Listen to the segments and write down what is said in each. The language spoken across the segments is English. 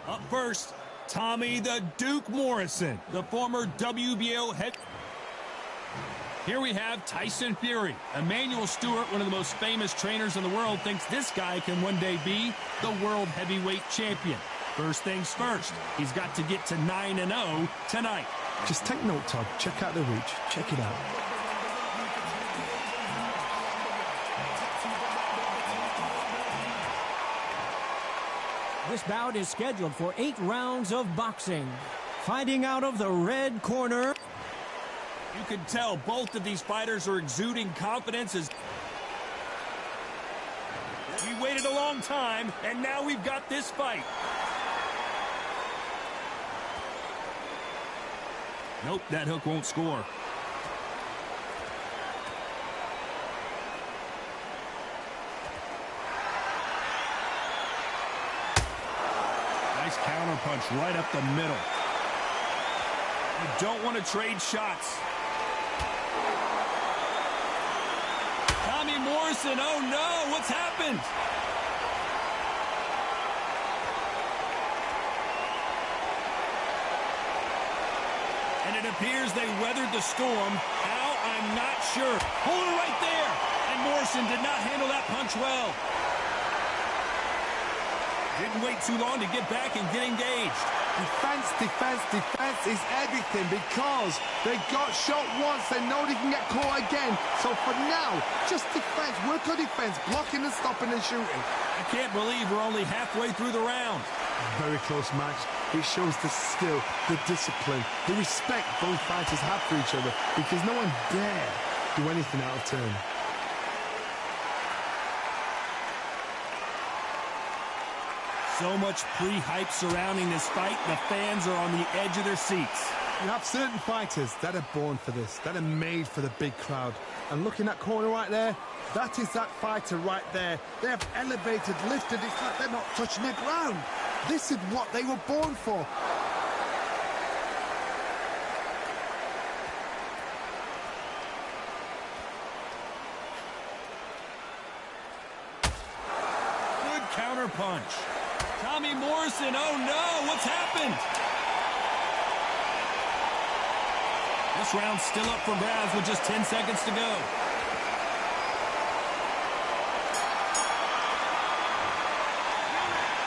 Up first, Tommy the Duke Morrison, the former WBO head. Here we have Tyson Fury. Emmanuel Stewart, one of the most famous trainers in the world, thinks this guy can one day be the world heavyweight champion. First things first, he's got to get to 9-0 tonight. Just take note, Todd. Check out the reach. Check it out. This bout is scheduled for 8 rounds of boxing. Fighting out of the red corner. You can tell both of these fighters are exuding confidence as we waited a long time, and now we've got this fight. Nope, that hook won't score. Nice counter punch right up the middle. You don't want to trade shots. Tommy Morrison, oh no, what's happened? And it appears they weathered the storm. How? I'm not sure. Hold it right there. And Morrison did not handle that punch well. Didn't wait too long to get back and get engaged. Defense, defense, defense is everything because they got shot once. They know they can get caught again. So for now, just defense. Work on defense, blocking and stopping and shooting. I can't believe we're only halfway through the round. Very close match. It shows the skill, the discipline, the respect both fighters have for each other because no one dare do anything out of turn. So much pre-hype surrounding this fight, the fans are on the edge of their seats. You have certain fighters that are born for this, that are made for the big crowd. And look in that corner right there, that is that fighter right there. They have elevated, lifted, it's like they're not touching the ground. This is what they were born for. Good counter punch. Tommy Morrison, oh no, what's happened? This round's still up for grabs with just 10 seconds to go.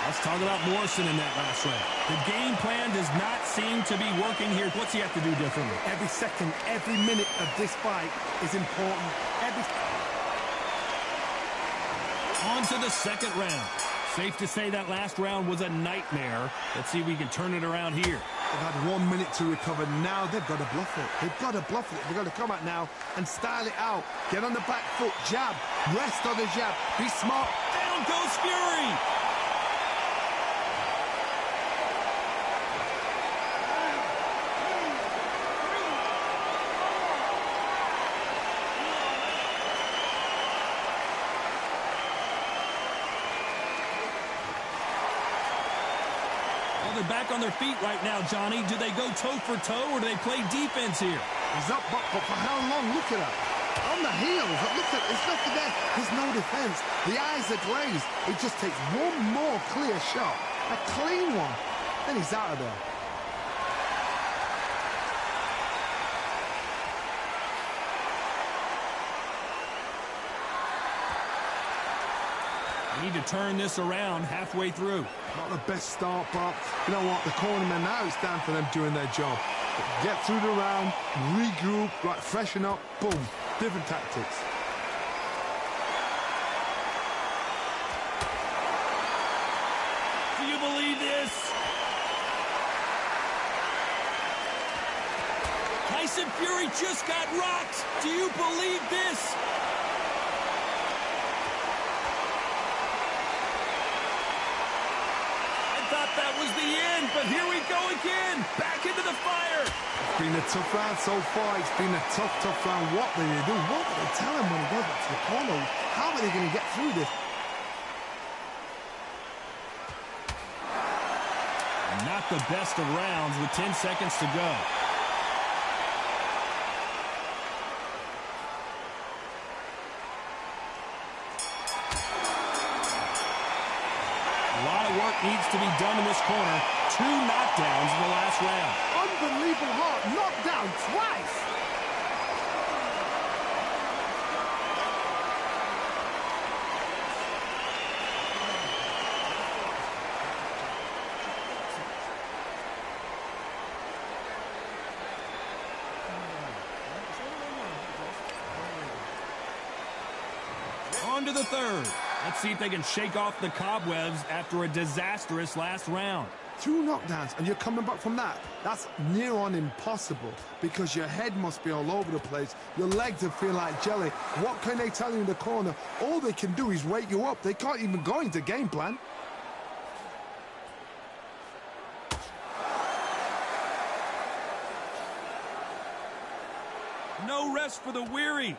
Let's talk about Morrison in that last round. The game plan does not seem to be working here. What's he have to do differently? Every second, every minute of this fight is important. On to the second round. Safe to say that last round was a nightmare. Let's see if we can turn it around here. They've had 1 minute to recover. Now they've got to bluff it. They've got to bluff it. They've got to come out now and style it out. Get on the back foot, jab, rest on the jab. Be smart. Down goes Fury. They're back on their feet right now, Johnny. Do they go toe for toe or do they play defense here? He's up, but for how long? Look at that. On the heels. Look at it's nothing there. There's no defense. The eyes are glazed. It just takes one more clear shot. A clean one. Then he's out of there. Need to turn this around halfway through. Not the best start, but you know what? The cornermen now, it's down for them doing their job. Get through the round, regroup, right, freshen up, boom. Different tactics. Do you believe this? Tyson Fury just got rocked. Do you believe this? That was the end, but here we go again. Back into the fire. It's been a tough round so far. It's been a tough round. What do they do? What do they tell him when he goes back to the corner? How are they going to get through this? Not the best of rounds with 10 seconds to go. A lot of work needs to be done in this corner. 2 knockdowns in the last round. Unbelievable heart, knocked down twice. On to the third. Let's see if they can shake off the cobwebs after a disastrous last round. 2 knockdowns and you're coming back from that. That's near on impossible because your head must be all over the place. Your legs will feel like jelly. What can they tell you in the corner? All they can do is wake you up. They can't even go into game plan. No rest for the weary.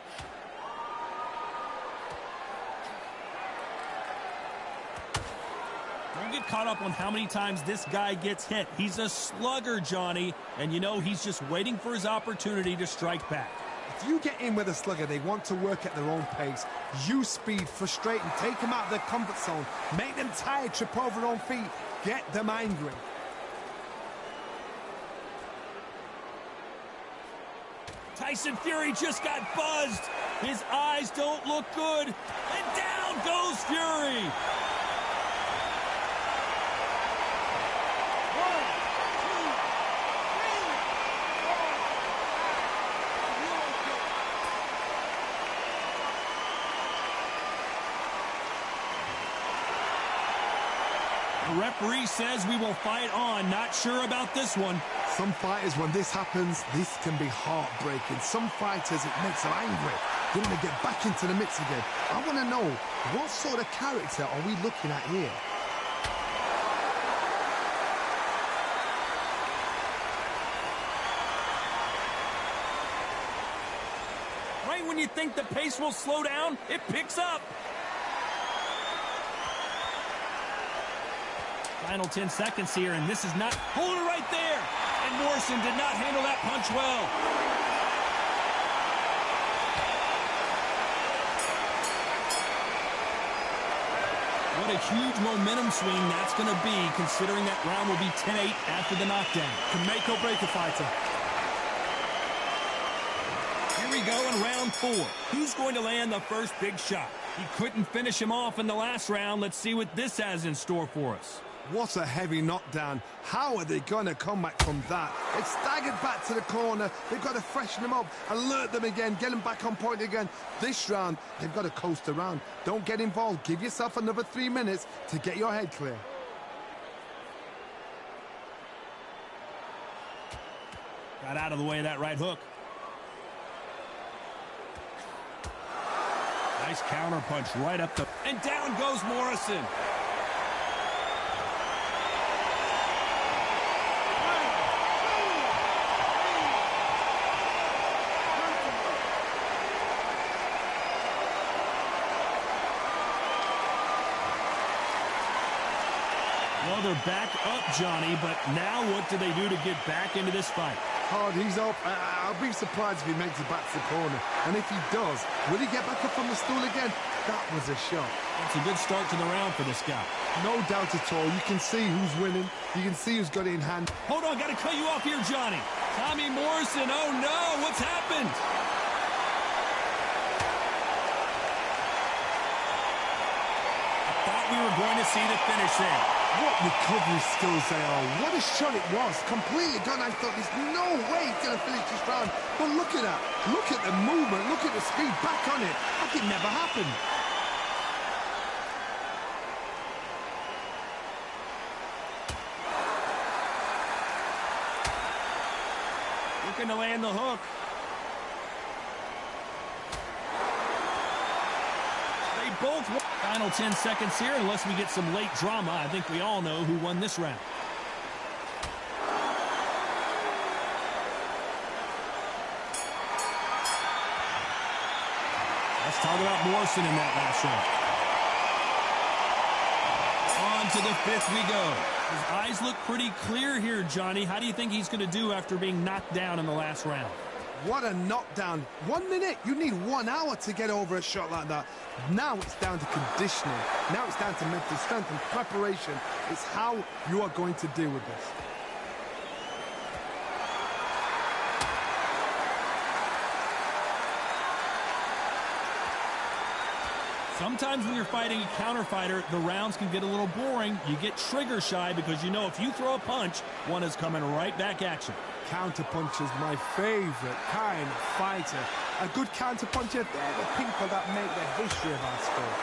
Don't get caught up on how many times this guy gets hit. He's a slugger, Johnny, and you know he's just waiting for his opportunity to strike back. If you get in with a slugger, they want to work at their own pace. Use speed, frustrate them, take them out of their comfort zone, make them tired, trip over their own feet, get them angry. Tyson Fury just got buzzed. His eyes don't look good. And down goes Fury. The referee says we will fight on. Not sure about this one. Some fighters, when this happens, this can be heartbreaking. Some fighters, it makes them angry. They want to get back into the mix again. I want to know, what sort of character are we looking at here? Right when you think the pace will slow down, it picks up. Final 10 seconds here, and this is not... Hold it right there! And Morrison did not handle that punch well. What a huge momentum swing that's going to be, considering that round will be 10-8 after the knockdown. Can make or break a fighter. Here we go in round 4. Who's going to land the first big shot? He couldn't finish him off in the last round. Let's see what this has in store for us. What a heavy knockdown. How are they going to come back from that? It's staggered back to the corner. They've got to freshen them up, alert them again, get them back on point again. This round, they've got to coast around. Don't get involved. Give yourself another 3 minutes to get your head clear. Got out of the way of that right hook. Nice counter punch right up the... And down goes Morrison. Well, they're back up, Johnny, but now what do they do to get back into this fight? Hard, he's up. I'll be surprised if he makes it back to the corner. And if he does, will he get back up on the stool again? That was a shot. It's a good start to the round for this guy. No doubt at all. You can see who's winning. You can see who's got it in hand. Hold on, got to cut you off here, Johnny. Tommy Morrison, oh no, what's happened? I thought we were going to see the finish there. What recovery skills they are. What a shot it was. Completely gone. I thought there's no way he's going to finish this round. But look at that. Look at the movement. Look at the speed back on it. Like it never happened. Looking to land the hook. They both won. Final 10 seconds here, unless we get some late drama. I think we all know who won this round. Let's talk about Morrison in that last round. On to the 5th we go. His eyes look pretty clear here, Johnny. How do you think he's going to do after being knocked down in the last round? What a knockdown. 1 minute, you need 1 hour to get over a shot like that. Now it's down to conditioning. Now it's down to mental strength and preparation. It's how you are going to deal with this. Sometimes when you're fighting a counter fighter, the rounds can get a little boring. You get trigger shy because you know if you throw a punch, one is coming right back at you. Counter punchers, my favorite kind of fighter. A good counter puncher, they're the people that make the history of our sport.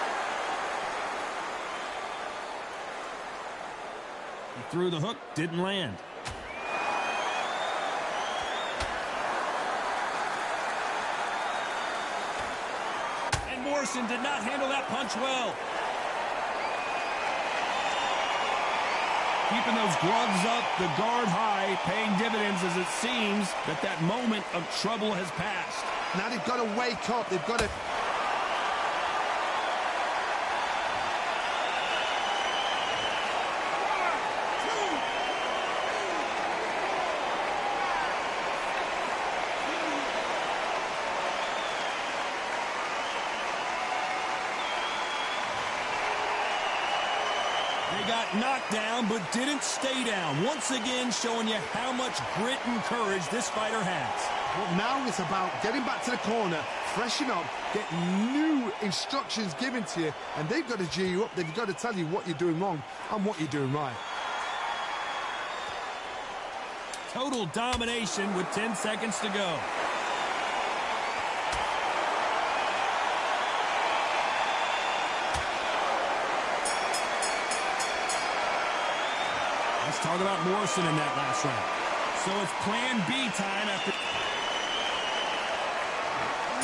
He threw the hook, didn't land. And Morrison did not handle that punch well. Keeping those gloves up, the guard high, paying dividends as it seems that moment of trouble has passed. Now they've got to wake up. They've got to... They got knocked down, but didn't stay down. Once again, showing you how much grit and courage this fighter has. Well, now it's about getting back to the corner, freshen up, get new instructions given to you, and they've got to G you up. They've got to tell you what you're doing wrong and what you're doing right. Total domination with 10 seconds to go. Let's talk about Morrison in that last round. So it's plan B time after...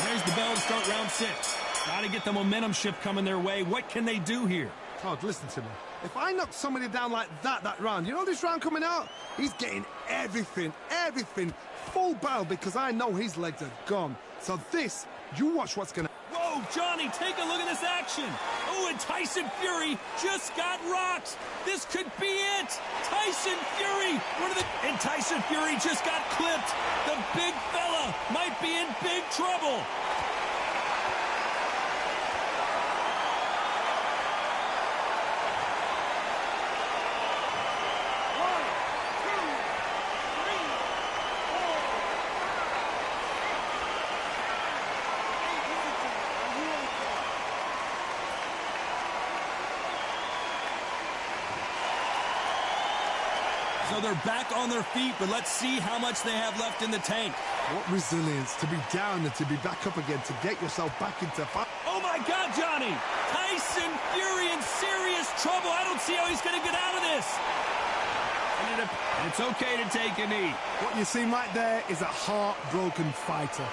There's the bell to start round 6. Got to get the momentum shift coming their way. What can they do here? Todd, listen to me. If I knock somebody down like that round, you know this round coming out? He's getting everything, full barrel because I know his legs are gone. So this, you watch what's going to... Whoa, Johnny, take a look at this action. Oh, and Tyson Fury just got rocked. This could be it. Tyson Fury, and Tyson Fury just got clipped. The big fella might be in big trouble. So they're back on their feet, but let's see how much they have left in the tank. What resilience to be down and to be back up again, to get yourself back into fight. Oh, my God, Johnny. Tyson Fury in serious trouble. I don't see how he's going to get out of this. And it's okay to take a knee. What you see right there is a heartbroken fighter.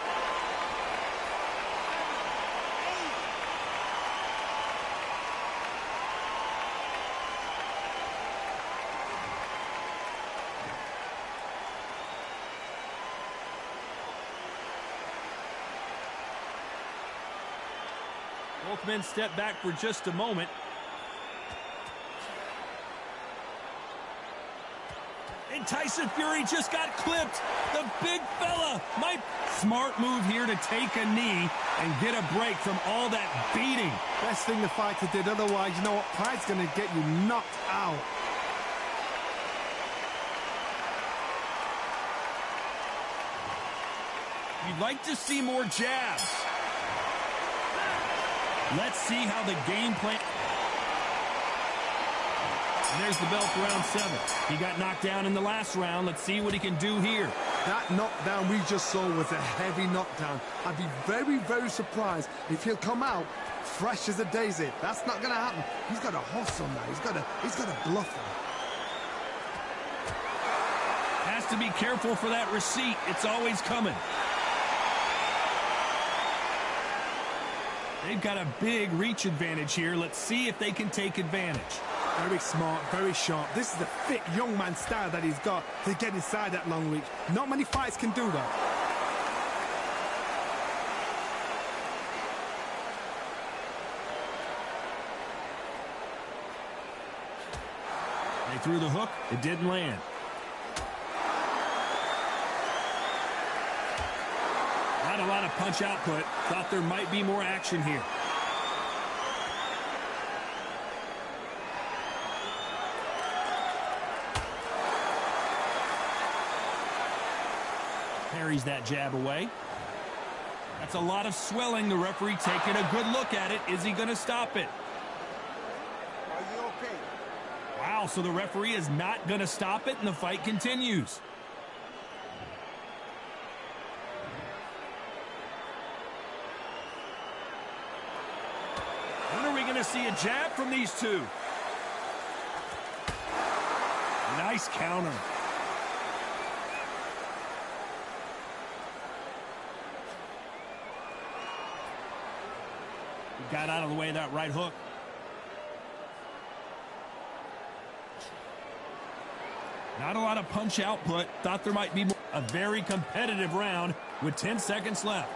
Both men step back for just a moment. And Tyson Fury just got clipped. The big fella might... Smart move here to take a knee and get a break from all that beating. Best thing the fighter did, otherwise, you know what? Pride's going to get you knocked out. You'd like to see more jabs. Let's see how the game plan... And there's the bell for round 7. He got knocked down in the last round. Let's see what he can do here. That knockdown we just saw was a heavy knockdown. I'd be very, very surprised if he'll come out fresh as a daisy. That's not going to happen. He's got to hustle now. He's got to bluff him. Has to be careful for that receipt. It's always coming. They've got a big reach advantage here. Let's see if they can take advantage. Very smart, very sharp. This is the fit young man style that he's got to get inside that long reach. Not many fights can do that. They threw the hook. It didn't land. a lot of punch output. Thought there might be more action here. Parries that jab away. That's a lot of swelling. The referee taking a good look at it. Is he going to stop it? Are you okay? Wow, so the referee is not going to stop it, and the fight continues. When are we going to see a jab from these two? Nice counter. Got out of the way of that right hook. Not a lot of punch output. Thought there might be more. A very competitive round with 10 seconds left.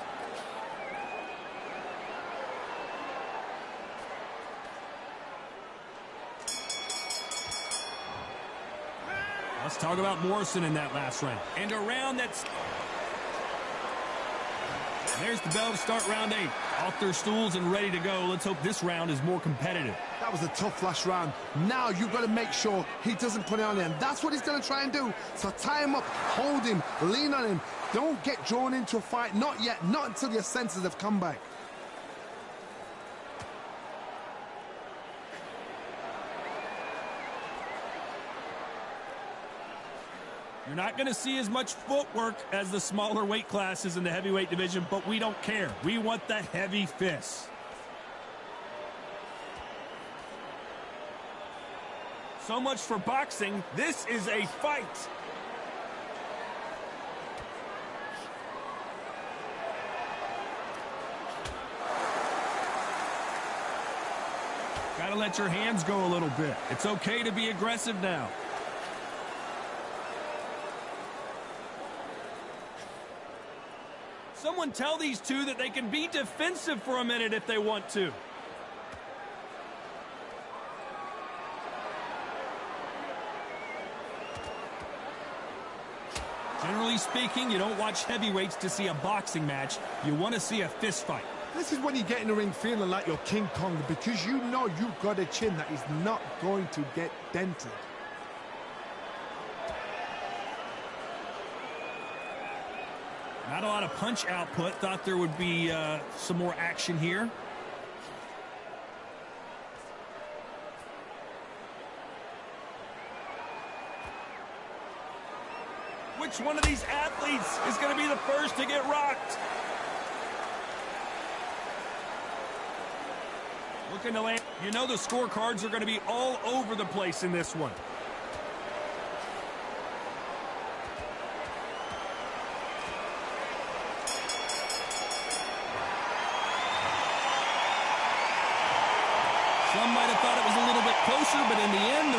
Let's talk about Morrison in that last round. And a round that's... There's the bell to start round 8. Off their stools and ready to go. Let's hope this round is more competitive. That was a tough last round. Now you've got to make sure he doesn't put it on him. That's what he's going to try and do. So tie him up, hold him, lean on him. Don't get drawn into a fight. Not yet. Not until your senses have come back. You're not going to see as much footwork as the smaller weight classes in the heavyweight division, but we don't care. We want the heavy fists. So much for boxing. This is a fight. Got to let your hands go a little bit. It's okay to be aggressive now. Someone tell these two that they can be defensive for a minute if they want to. Generally speaking, you don't watch heavyweights to see a boxing match. You want to see a fist fight. This is when you get in the ring feeling like you're King Kong, because you know you've got a chin that is not going to get dented. Not a lot of punch output. Thought there would be some more action here. Which one of these athletes is going to be the first to get rocked? Looking to land. You know the scorecards are going to be all over the place in this one. Some might have thought it was a little bit closer, but in the end, the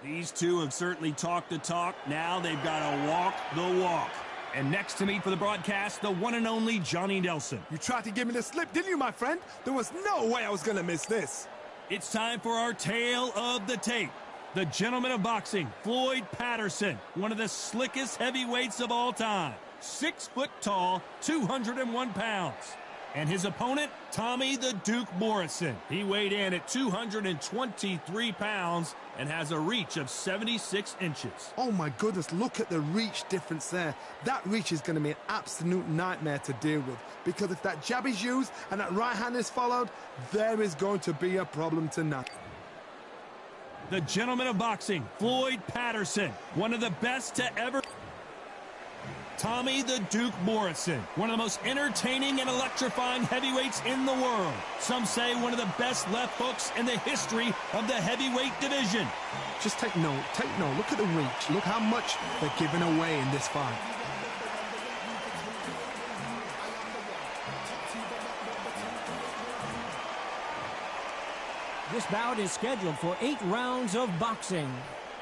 These two have certainly talked the talk. Now they've got to walk the walk. And next to me for the broadcast, the one and only Johnny Nelson. You tried to give me the slip, didn't you, my friend? There was no way I was going to miss this. It's time for our tale of the tape. The gentleman of boxing, Floyd Patterson, one of the slickest heavyweights of all time. 6 foot tall, 201 pounds. And his opponent, Tommy the Duke Morrison. He weighed in at 223 pounds and has a reach of 76 inches. Oh my goodness, look at the reach difference there. That reach is going to be an absolute nightmare to deal with, because if that jab is used and that right hand is followed, there is going to be a problem tonight. The gentleman of boxing, Floyd Patterson, one of the best to ever... Tommy the Duke Morrison, one of the most entertaining and electrifying heavyweights in the world. Some say one of the best left hooks in the history of the heavyweight division. Just take note, look at the reach. Look how much they're giving away in this fight. This bout is scheduled for 8 rounds of boxing.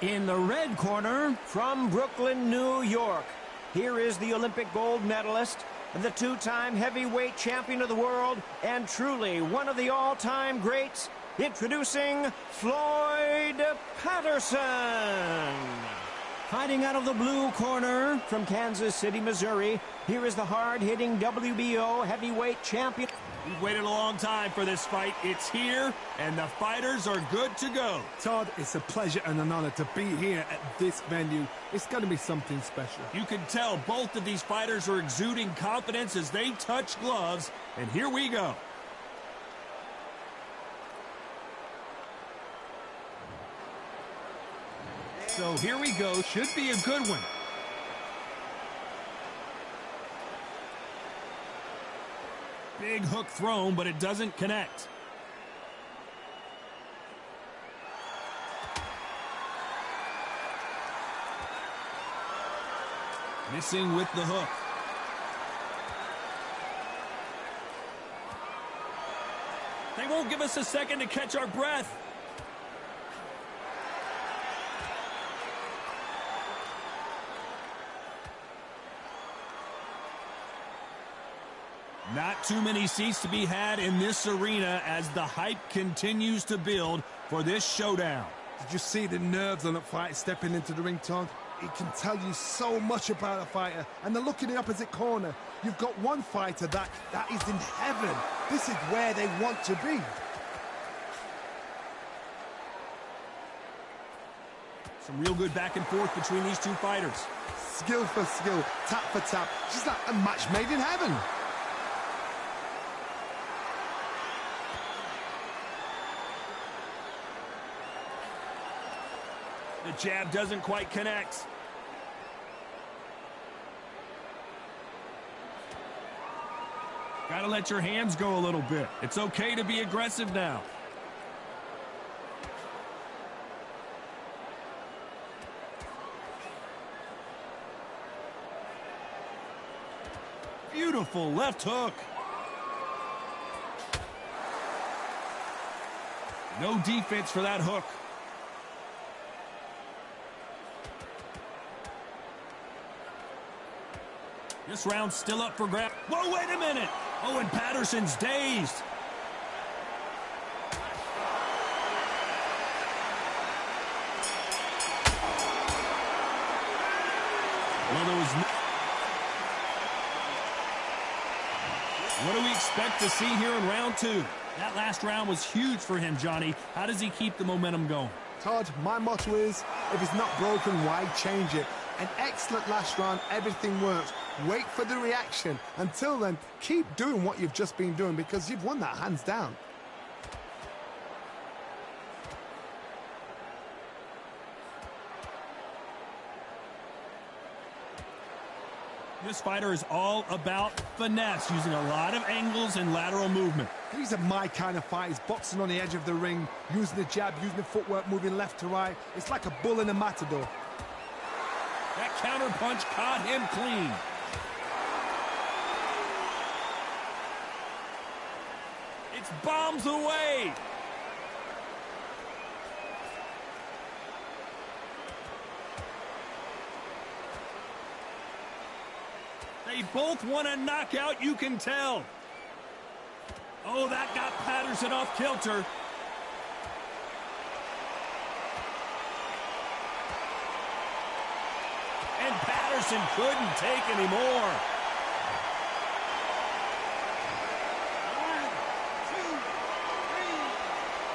In the red corner, from Brooklyn, New York, here is the Olympic gold medalist, the 2-time heavyweight champion of the world, and truly one of the all-time greats, introducing Floyd Patterson. Fighting out of the blue corner, from Kansas City, Missouri, here is the hard-hitting WBO heavyweight champion. We've waited a long time for this fight. It's here, and the fighters are good to go. Todd, it's a pleasure and an honor to be here at this venue. It's going to be something special. You can tell both of these fighters are exuding confidence as they touch gloves, and here we go. So here we go. Should be a good one. Big hook thrown, but it doesn't connect. Missing with the hook. They won't give us a second to catch our breath. Not too many seats to be had in this arena as the hype continues to build for this showdown. Did you see the nerves on that fight stepping into the ring, Todd? It can tell you so much about a fighter. And the look in the opposite corner, you've got one fighter that is in heaven. This is where they want to be. Some real good back and forth between these two fighters. Skill for skill, tap for tap. Just like a match made in heaven. The jab doesn't quite connect. Gotta let your hands go a little bit. It's okay to be aggressive now. Beautiful left hook. No defense for that hook. This round's still up for grabs. Whoa, wait a minute. Oh, and Patterson's dazed. Well, there was no... What do we expect to see here in round 2? That last round was huge for him, Johnny. How does he keep the momentum going? Todd, my motto is, if it's not broken, why change it? An excellent last round, everything works. Wait for the reaction. Until then, keep doing what you've just been doing, because you've won that hands down. This fighter is all about finesse, using a lot of angles and lateral movement. These are my kind of fighters, boxing on the edge of the ring, using the jab, using the footwork, moving left to right. It's like a bull in a matador. That counter punch caught him clean. It's bombs away. They both want a knockout, you can tell. Oh, that got Patterson off kilter. And Patterson couldn't take any more. 1, 2, 3,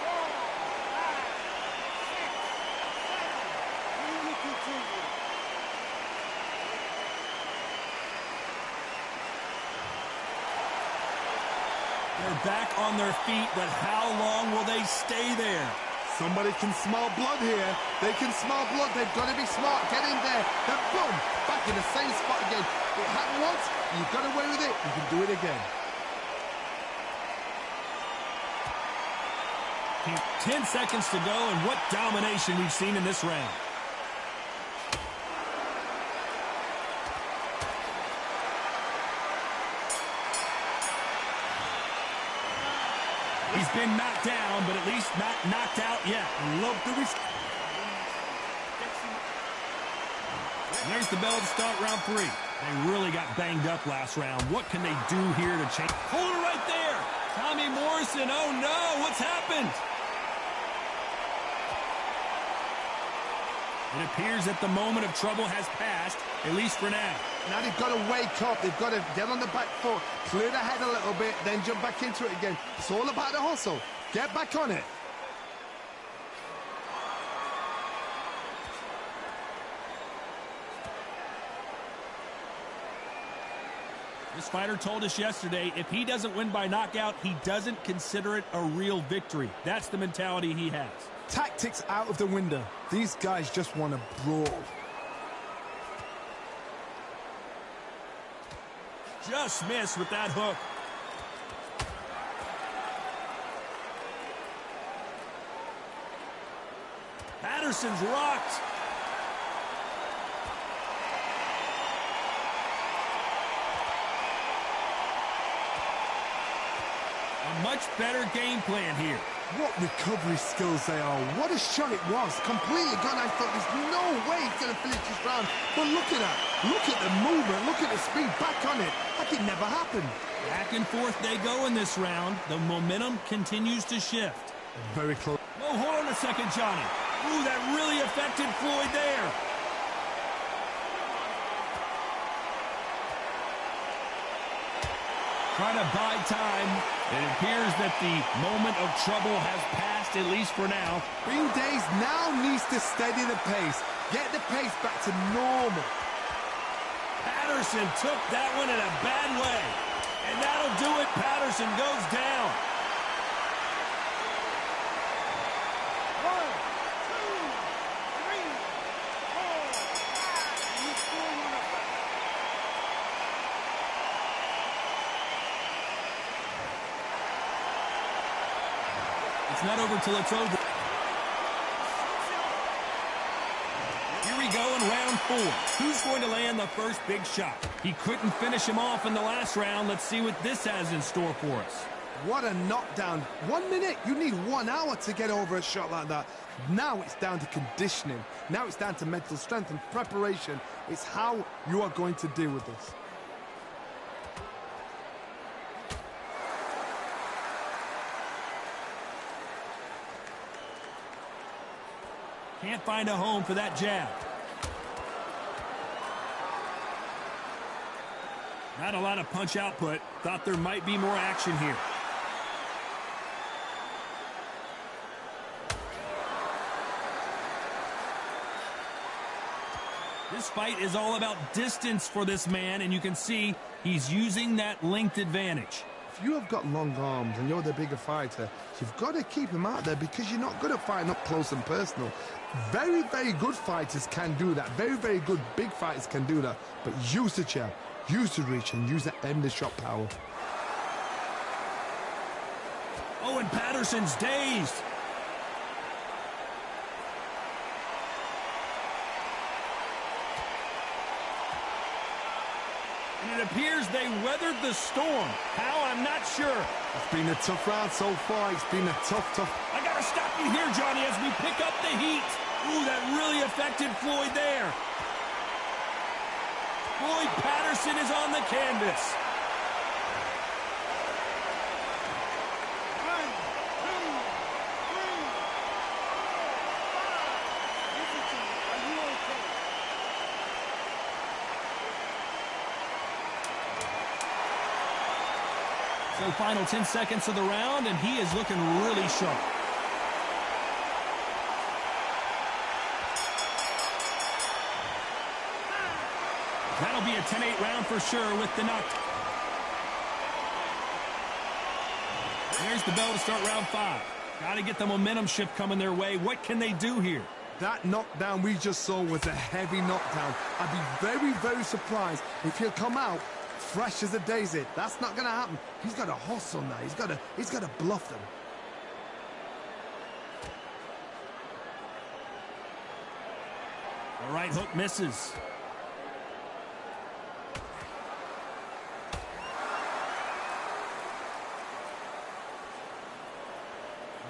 4, 5, 6, 7. Really continue. They're back on their feet, but how long will they stay there? Somebody can smell blood here. They can smell blood. They've got to be smart. Get in there. Then boom, back in the same spot again. It happened once. You got away with it. You can do it again. 10 seconds to go, and what domination we've seen in this round. He's been knocked down, but at least not knocked out yet. Love the risk. And there's the bell to start round 3. They really got banged up last round. What can they do here to change? Hold it right there. Tommy Morrison. Oh, no. What's happened? It appears that the moment of trouble has passed, at least for now. Now they've got to wake up. They've got to get on the back foot, clear the head a little bit, then jump back into it again. It's all about the hustle. Get back on it. This fighter told us yesterday, if he doesn't win by knockout, he doesn't consider it a real victory. That's the mentality he has. Tactics out of the window. These guys just want to brawl. Just missed with that hook. Patterson's rocked. A much better game plan here. What recovery skills they are. What a shot it was. Completely gone. I thought there's no way he's going to finish this round. But look at that. Look at the movement. Look at the speed. Back on it. Like it never happened. Back and forth they go in this round. The momentum continues to shift. Very close. Oh, hold on a second, Johnny. Ooh, that really affected Floyd there. Trying to buy time. It appears that the moment of trouble has passed, at least for now. Green Days now needs to steady the pace. Get the pace back to normal. Patterson took that one in a bad way. And that'll do it. Patterson goes down. 1, 2, 3, 4, 5. And you still want to fight. It's not over till it's over. Here we go in round 4. Who's going to land the first big shot? He couldn't finish him off in the last round. Let's see what this has in store for us. What a knockdown. 1 minute. You need 1 hour to get over a shot like that. Now it's down to conditioning. Now it's down to mental strength and preparation. It's how you are going to deal with this. Can't find a home for that jab. Not a lot of punch output. Thought there might be more action here. This fight is all about distance for this man, and you can see he's using that length advantage. If you have got long arms and you're the bigger fighter, you've got to keep him out there because you're not good at fighting up close and personal. Very, very good fighters can do that. Very, very good big fighters can do that. But use the jab, use the reach, and use that endless shot power. Oh, and Patterson's dazed. And it appears they weathered the storm. How? I'm not sure. It's been a tough round so far. It's been a tough. I gotta stop you here, Johnny, as we pick up the heat. Ooh, that really affected Floyd there. Floyd Patterson is on the canvas. So final 10 seconds of the round, and he is looking really sharp. That'll be a 10-8 round for sure with the knock. There's the bell to start round 5. Got to get the momentum shift coming their way. What can they do here? That knockdown we just saw was a heavy knockdown. I'd be very, very surprised if he'll come out fresh as a daisy. That's not going to happen. He's got to hustle now. He's got to bluff them. The right hook misses.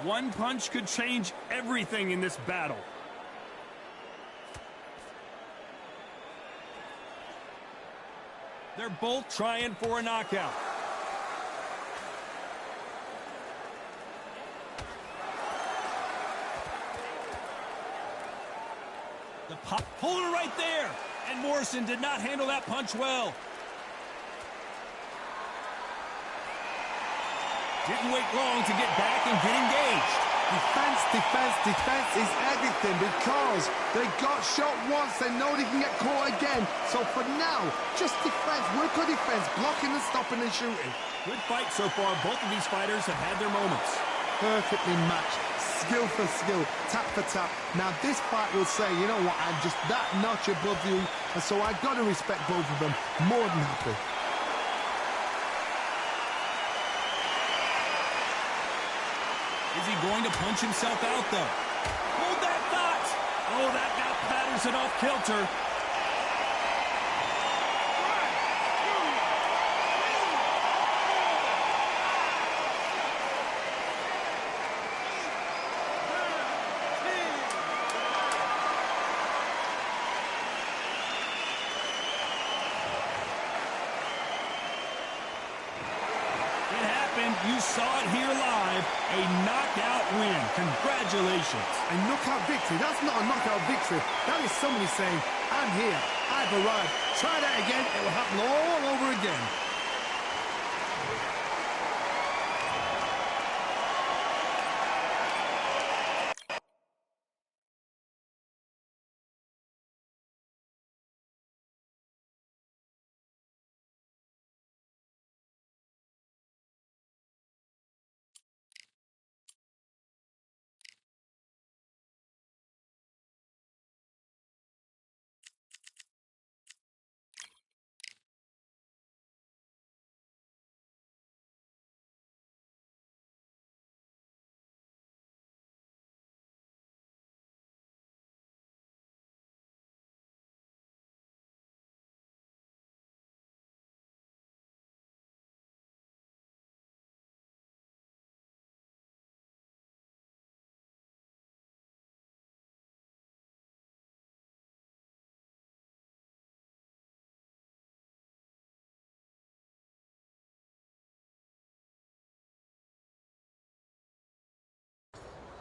One punch could change everything in this battle. They're both trying for a knockout. The pop holder right there. And Morrison did not handle that punch well. Didn't wait long to get back and get engaged. Defense, defense, defense is everything because they got shot once. They know they can get caught again. So for now, just defense, work on defense, blocking and stopping and shooting. Good fight so far. Both of these fighters have had their moments. Perfectly matched, skill for skill, tap for tap. Now this fight will say, you know what, I'm just that notch above you, and so I've got to respect both of them. More than happy. Is he going to punch himself out, though? Hold that thought! Oh, that got Patterson off kilter. You saw it here live. A knockout win. Congratulations. A knockout victory? That's not a knockout victory. That is somebody saying, I'm here, I've arrived. Try that again, it will happen all over again.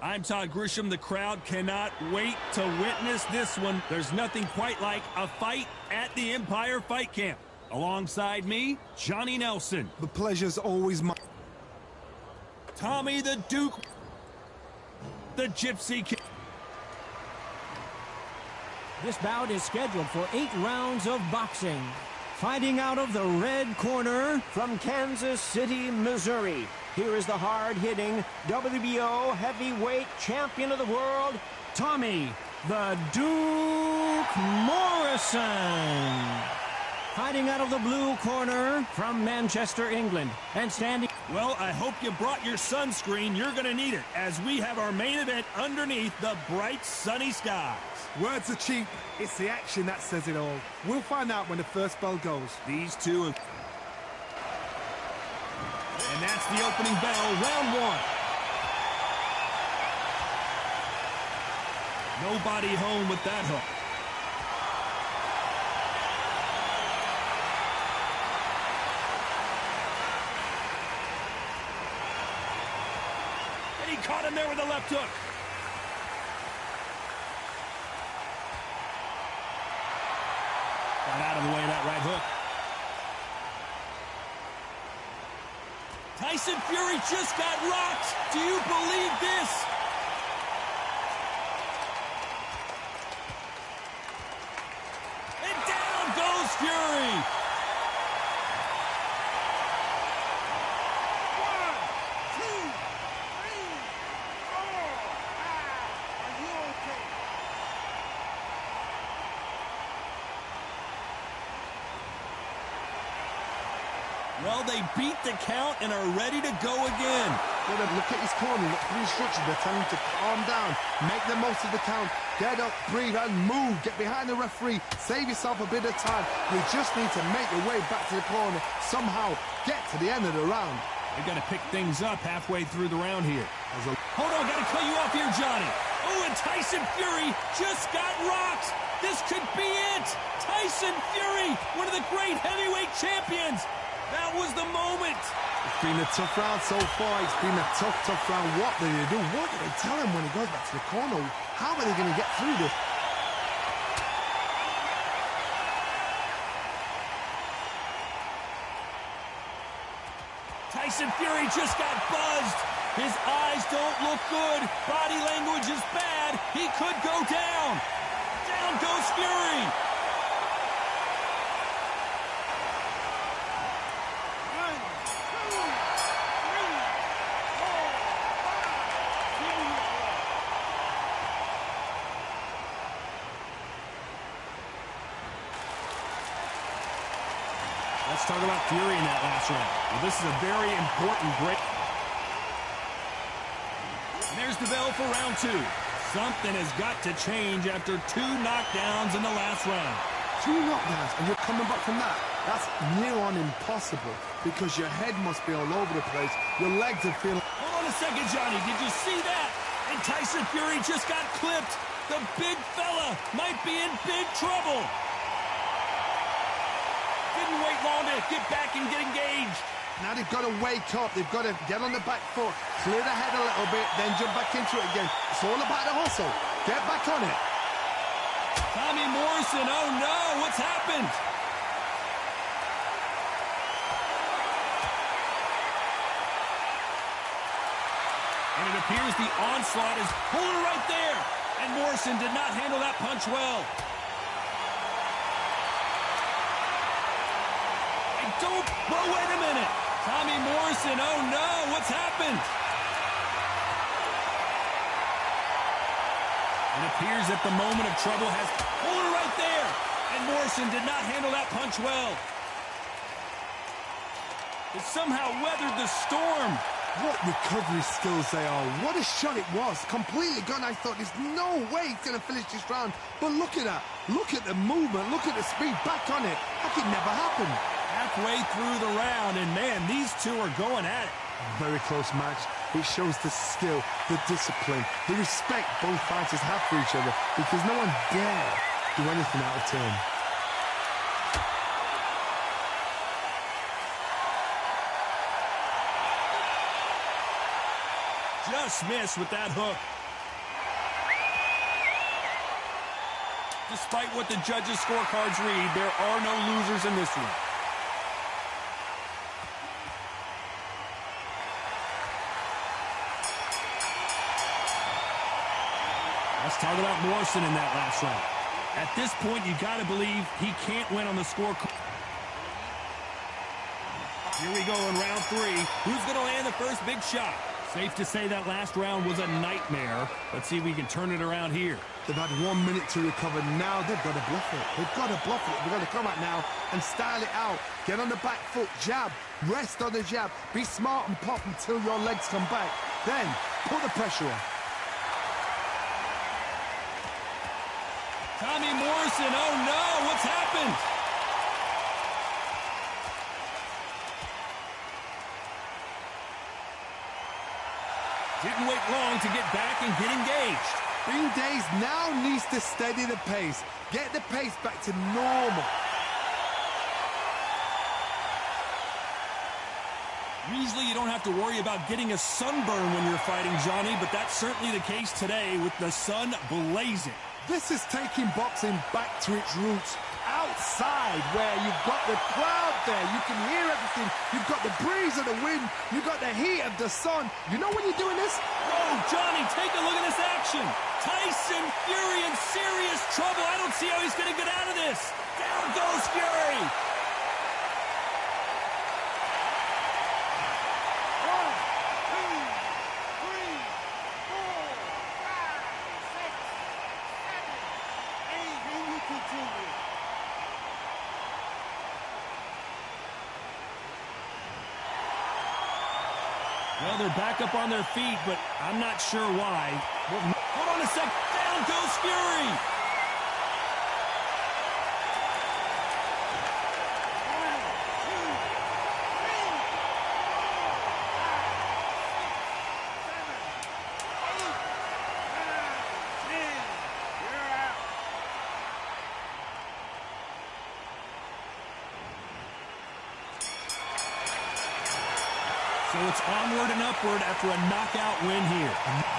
I'm Todd Grisham. The crowd cannot wait to witness this one. There's nothing quite like a fight at the Empire Fight Camp. Alongside me, Johnny Nelson. The pleasure's always mine. Tommy the Duke, the Gypsy King. This bout is scheduled for 8 rounds of boxing. Fighting out of the red corner from Kansas City, Missouri. Here is the hard-hitting WBO heavyweight champion of the world, Tommy the Duke Morrison. Fighting out of the blue corner from Manchester, England. And standing... Well, I hope you brought your sunscreen. You're going to need it as we have our main event underneath the bright sunny skies. Words are cheap. It's the action that says it all. We'll find out when the first bell goes. These two have... And that's the opening bell, round 1. Nobody home with that hook. He caught him there with a left hook. Got out of the way of that right hook. Tyson Fury just got rocked. Do you believe this? And down goes Fury. 1, 2, 3, 4. Are you okay? Well, they beat the count and are ready to go again. Look at his corner, look for the instructions. They're telling him to calm down, make the most of the count, get up, breathe, and move. Get behind the referee, save yourself a bit of time. You just need to make your way back to the corner, somehow get to the end of the round. They've got to pick things up halfway through the round here. Hold on, got to cut you off here, Johnny. Oh, and Tyson Fury just got rocked. This could be it. Tyson Fury, one of the great heavyweight champions. That was the moment. It's been a tough round so far. It's been a tough round. What do they do? What do they tell him when he goes back to the corner? How are they going to get through this? Tyson Fury just got buzzed. His eyes don't look good. Body language is bad. He could go down. Down goes Fury. Let's talk about Fury in that last round. Well, this is a very important break. And there's the bell for round 2. Something has got to change after 2 knockdowns in the last round. 2 knockdowns, and you're coming back from that. That's near on impossible, because your head must be all over the place. Your legs are feeling... Hold on a second, Johnny. Did you see that? And Tyson Fury just got clipped. The big fella might be in big trouble. Didn't wait long to get back and get engaged. Now they've got to wake up. They've got to get on the back foot, clear the head a little bit, then jump back into it again. It's all about the hustle. Get back on it. Tommy Morrison, oh no, what's happened? And it appears the onslaught is pulling right there. And Morrison did not handle that punch well. And don't, whoa, wait a minute. Tommy Morrison, oh no, what's happened? It appears that the moment of trouble has pulled her right there. And Morrison did not handle that punch well. It somehow weathered the storm. What recovery skills they are. What a shot it was. Completely gone. I thought there's no way he's going to finish this round. But look at that. Look at the movement. Look at the speed. Back on it. Like it never happened. Halfway through the round, and man, these two are going at it. A very close match. It shows the skill, the discipline, the respect both fighters have for each other, because no one dare do anything out of turn. Just missed with that hook. Despite what the judges' scorecards read, there are no losers in this one. Let's talk about Morrison in that last round. At this point, you got to believe he can't win on the scorecard. Here we go in round 3. Who's going to land the first big shot? Safe to say that last round was a nightmare. Let's see if we can turn it around here. They've had 1 minute to recover. Now they've got to bluff it. They've got to bluff it. They've got to come out now and style it out. Get on the back foot, jab, rest on the jab. Be smart and pop until your legs come back. Then put the pressure on. Tommy Morrison, oh no, what's happened? Didn't wait long to get back and get engaged. Green Days now needs to steady the pace. Get the pace back to normal. Usually you don't have to worry about getting a sunburn when you're fighting, Johnny, but that's certainly the case today with the sun blazing. This is taking boxing back to its roots. Outside, where you've got the crowd there, you can hear everything. You've got the breeze of the wind. You've got the heat of the sun. You know when you're doing this? Oh, Johnny, take a look at this action. Tyson Fury in serious trouble. I don't see how he's going to get out of this. Down goes Fury. Well, they're back up on their feet, but I'm not sure why. Hold on a sec. Down goes Fury. So it's onward and upward after a knockout win here.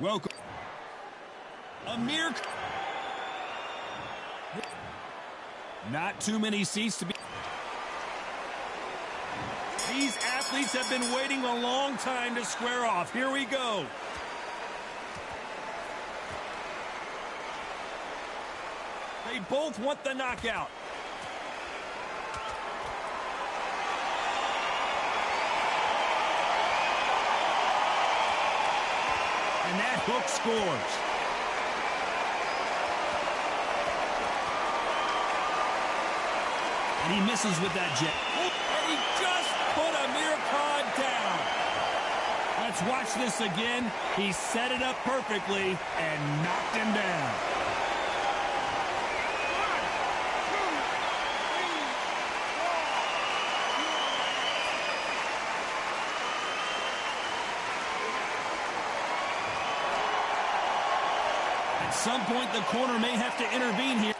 Welcome. Amir. Not too many seats to be. These athletes have been waiting a long time to square off. Here we go. They both want the knockout. And that hook scores. And he misses with that jab. And he just put Amir Khan down. Let's watch this again. He set it up perfectly and knocked him down. At some point, the corner may have to intervene here.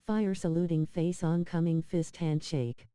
Fire saluting face oncoming fist handshake.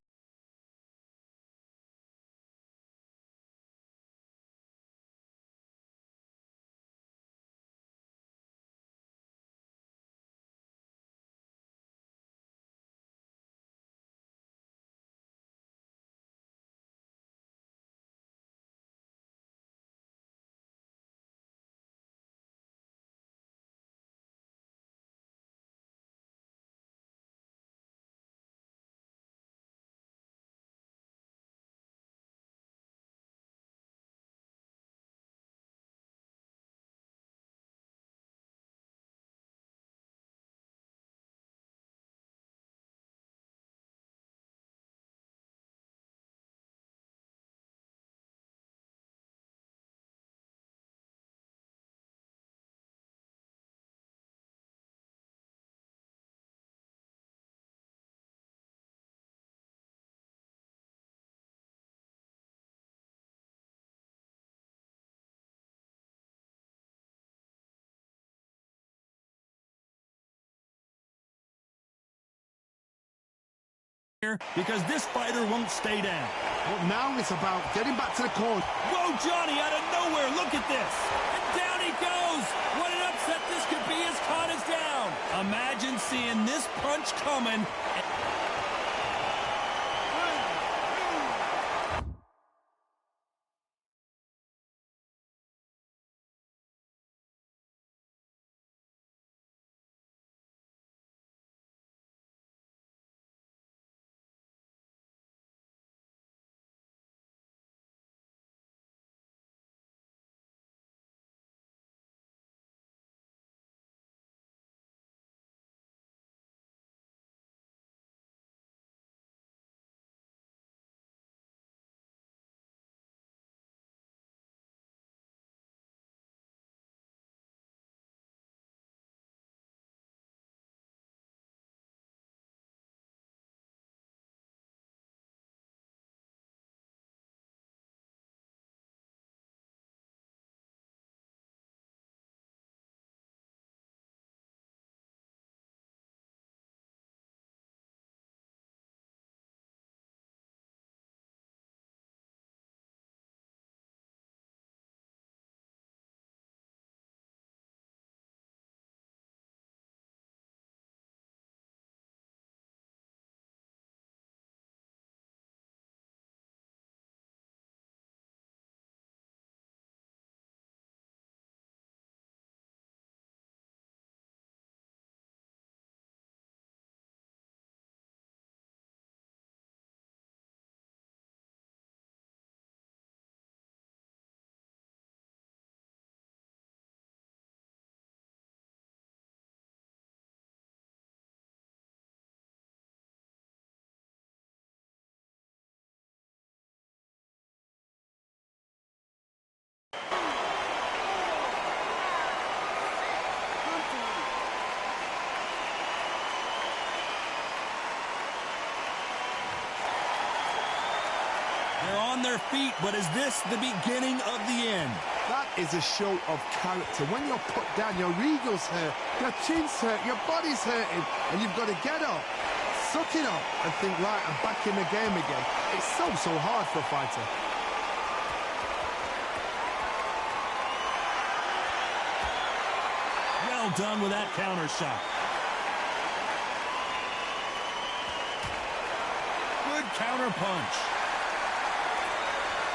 Because this fighter won't stay down. Well, now it's about getting back to the corner. Whoa, Johnny, out of nowhere. Look at this. And down he goes. What an upset this could be as Khan is down. Imagine seeing this punch coming. They're on their feet, but is this the beginning of the end? That is a show of character. When you're put down, your ego's hurt, your chin's hurt, your body's hurting, and you've got to get up, suck it up, and think, right, I'm back in the game again. It's so hard for a fighter. Well done with that counter shot. Good counter punch.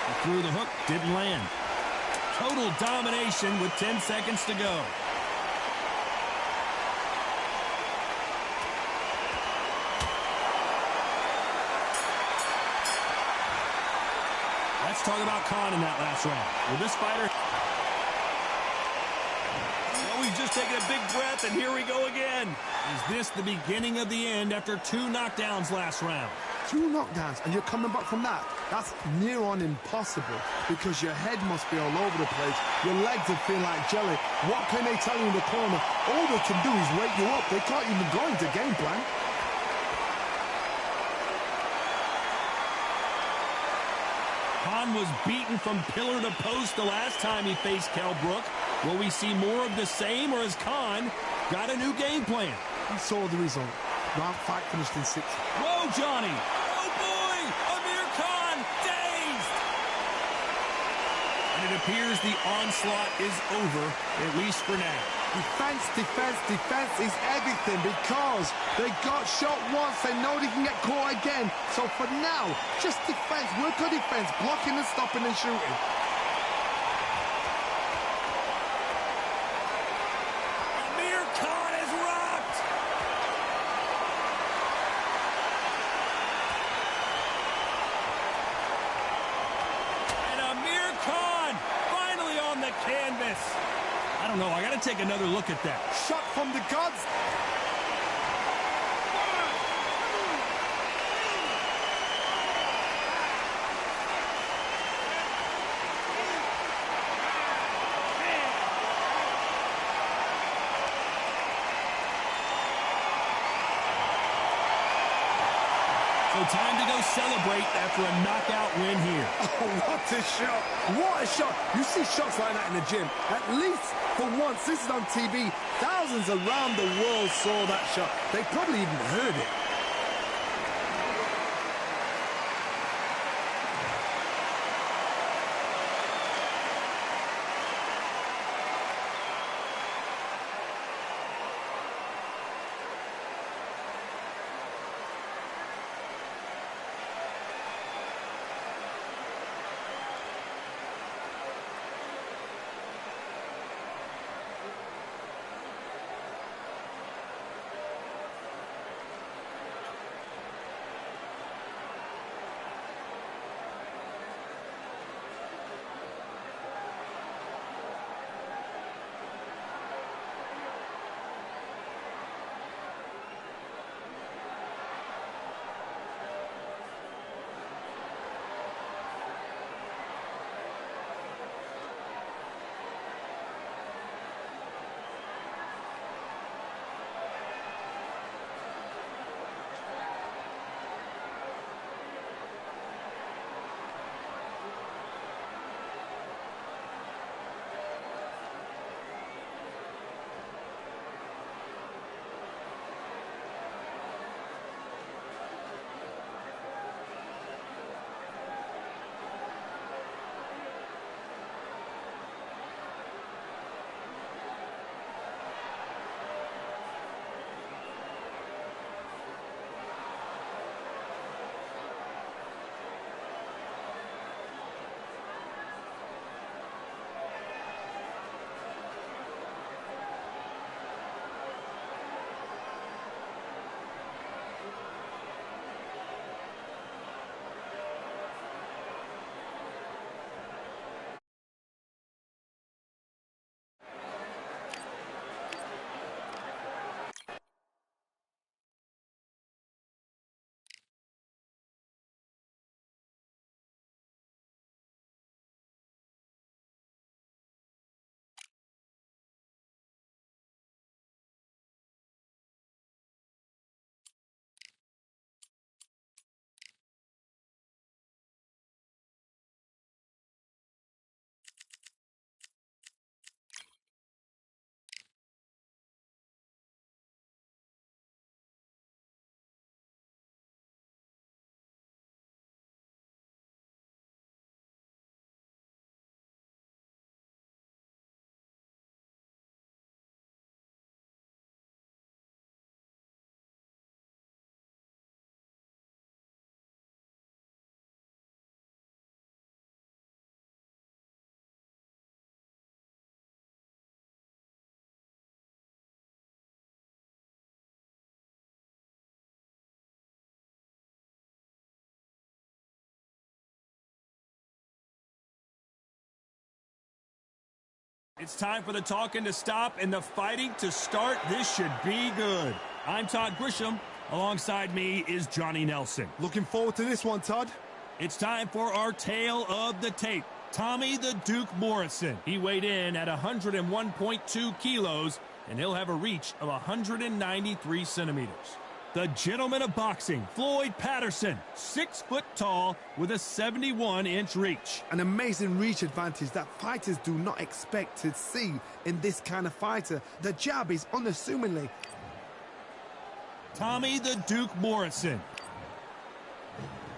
He threw the hook, didn't land. Total domination with 10 seconds to go. Let's talk about Khan in that last round. Will this fighter... Well, we've just taken a big breath, and here we go again. Is this the beginning of the end after 2 knockdowns last round? 2 knockdowns, and you're coming back from that? That's near on impossible, because your head must be all over the place. Your legs are feeling like jelly. What can they tell you in the corner? All they can do is wake you up. They can't even go into game plan. Khan was beaten from pillar to post the last time he faced Kell Brook. Will we see more of the same, or has Khan got a new game plan? You saw the result. Round 5 finished in 6. Whoa, Johnny! Oh, boy! Amir Khan dazed! And it appears the onslaught is over, at least for now. Defense, defense, defense is everything because they got shot once. They know they can get caught again. So for now, just defense, work on defense, blocking and stopping and shooting. Amir Khan is rocked! And Amir Khan finally on the canvas. I don't know, I gotta take another look at that. Shot from the gods. So time to go celebrate after a knockout win here. Oh, what a shot. What a shot. You see shots like that in the gym. At least for once, this is on TV. Thousands around the world saw that shot. They probably even heard it. It's time for the talking to stop and the fighting to start. This should be good. I'm Todd Grisham. Alongside me is Johnny Nelson. Looking forward to this one, Todd. It's time for our tale of the tape. Tommy the Duke Morrison. He weighed in at 101.2 kilos, and he'll have a reach of 193 centimeters. The gentleman of boxing, Floyd Patterson, 6 foot tall with a 71-inch reach. An amazing reach advantage that fighters do not expect to see in this kind of fighter. The jab is unassumingly. Tommy the Duke Morrison.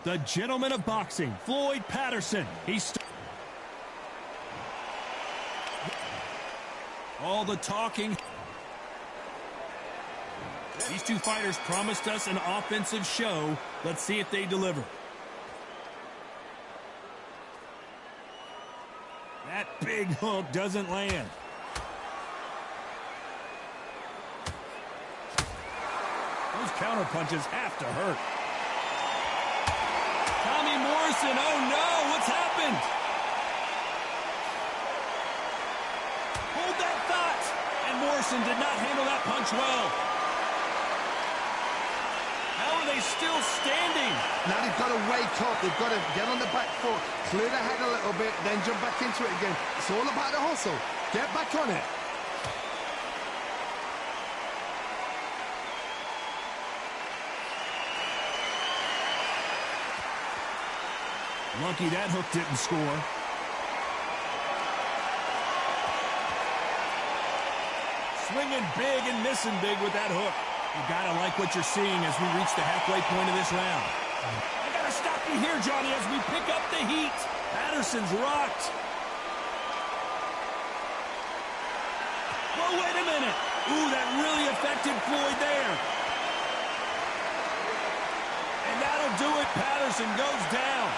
The gentleman of boxing, Floyd Patterson. All the talking. These two fighters promised us an offensive show. Let's see if they deliver. That big hook doesn't land. Those counter punches have to hurt. Tommy Morrison, oh no, what's happened? Hold that thought. And Morrison did not handle that punch well. How are they still standing? Now they've got to wake up. They've got to get on the back foot, clear the head a little bit, then jump back into it again. It's all about the hustle. Get back on it. Lucky that hook didn't score. Swinging big and missing big with that hook. You gotta like what you're seeing as we reach the halfway point of this round. I gotta stop you here, Johnny, as we pick up the heat. Patterson's rocked. Whoa, wait a minute. Ooh, that really affected Floyd there. And that'll do it. Patterson goes down.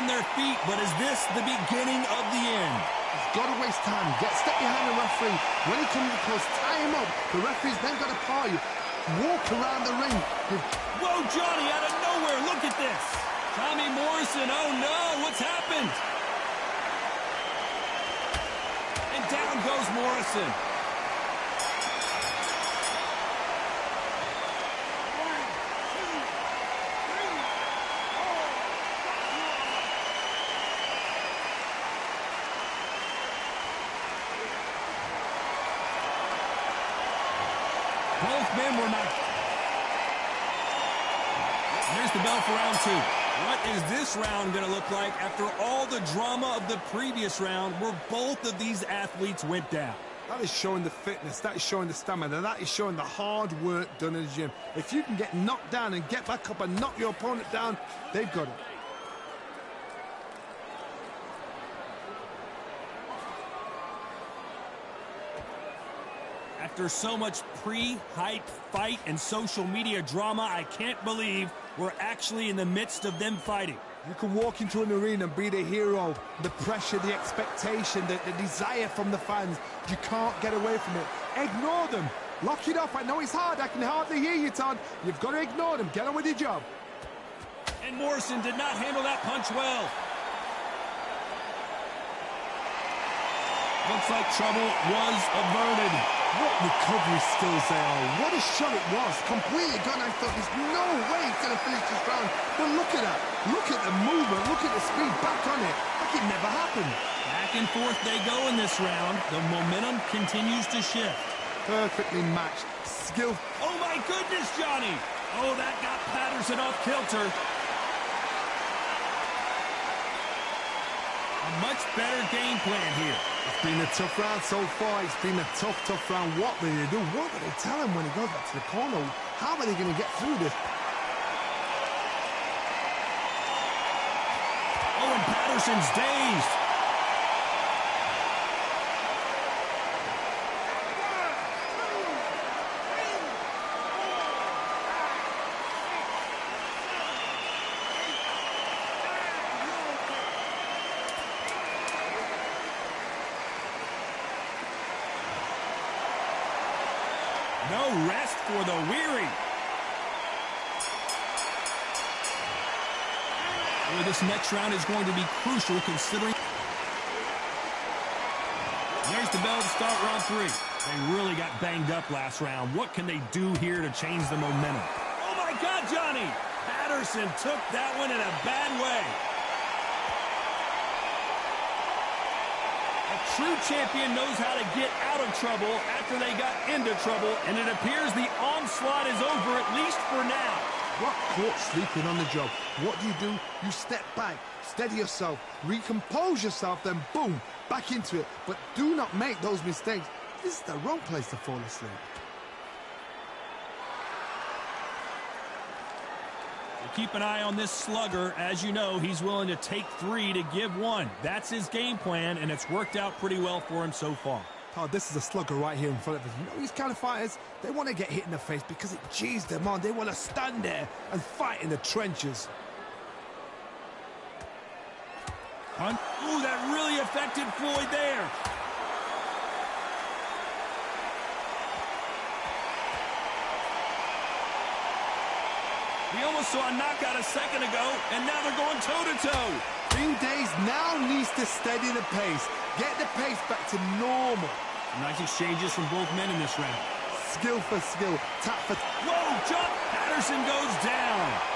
Their feet, but is this the beginning of the end? He's got to waste time. Step behind the referee. When he comes close, tie him up. The referee's then got to paw you. Walk around the ring. Whoa, Johnny, out of nowhere. Look at this. Tommy Morrison, oh no, what's happened? And down goes Morrison. Both men were not. Here's the bell for round two. What is this round going to look like after all the drama of the previous round where both of these athletes went down? That is showing the fitness. That is showing the stamina. That is showing the hard work done in the gym. If you can get knocked down and get back up and knock your opponent down, they've got it. After so much pre-hype fight and social media drama, I can't believe we're actually in the midst of them fighting. You can walk into an arena and be the hero. The pressure, the expectation, the desire from the fans. You can't get away from it. Ignore them. Lock it off. I know it's hard. I can hardly hear you, Todd. You've got to ignore them. Get on with your job. And Morrison did not handle that punch well. Looks like trouble was averted. What recovery skills they are. What a shot it was. Completely gone. I thought there's no way he's going to finish this round. But look at that. Look at the movement. Look at the speed. Back on it. Like it never happened. Back and forth they go in this round. The momentum continues to shift. Perfectly matched. Skill. Oh, my goodness, Johnny. Oh, that got Patterson off kilter. A much better game plan here. It's been a tough round so far. It's been a tough round. What will they do? What will they tell him when he goes back to the corner? How are they going to get through this? Oh, and Patterson's dazed. No rest for the weary. Well, this next round is going to be crucial considering. There's the bell to start round three. They really got banged up last round. What can they do here to change the momentum? Oh, my God, Johnny! Patterson took that one in a bad way. A true champion knows how to get out of trouble after they got into trouble, and it appears the onslaught is over, at least for now. Got caught sleeping on the job. What do? You step back, steady yourself, recompose yourself, then boom, back into it. But do not make those mistakes. This is the wrong place to fall asleep. Keep an eye on this slugger. As you know, he's willing to take 3 to give 1. That's his game plan, and it's worked out pretty well for him so far. Oh, this is a slugger right here in front of us. You know, these kind of fighters, they want to get hit in the face because it G's them on. They want to stand there and fight in the trenches. Ooh, that really affected Floyd there. We almost saw a knockout a second ago, and now they're going toe-to-toe. Ring Days now needs to steady the pace. Get the pace back to normal. Nice exchanges from both men in this round. Skill for skill, tap for... Whoa, jump! Patterson goes down.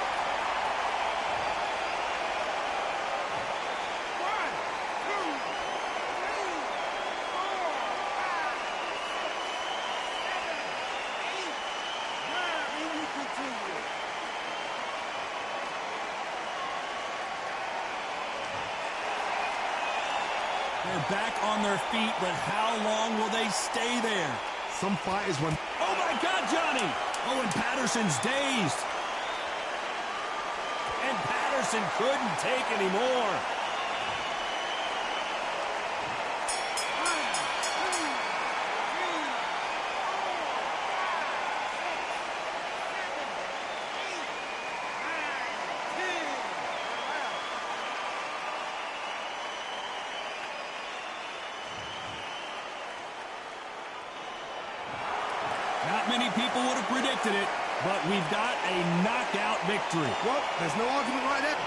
They're back on their feet, but how long will they stay there? Some fighters when... Oh, my God, Johnny! Oh, and Patterson's dazed. And Patterson couldn't take any more. Not many people would have predicted it, but we've got a knockout victory. Well, there's no argument right there.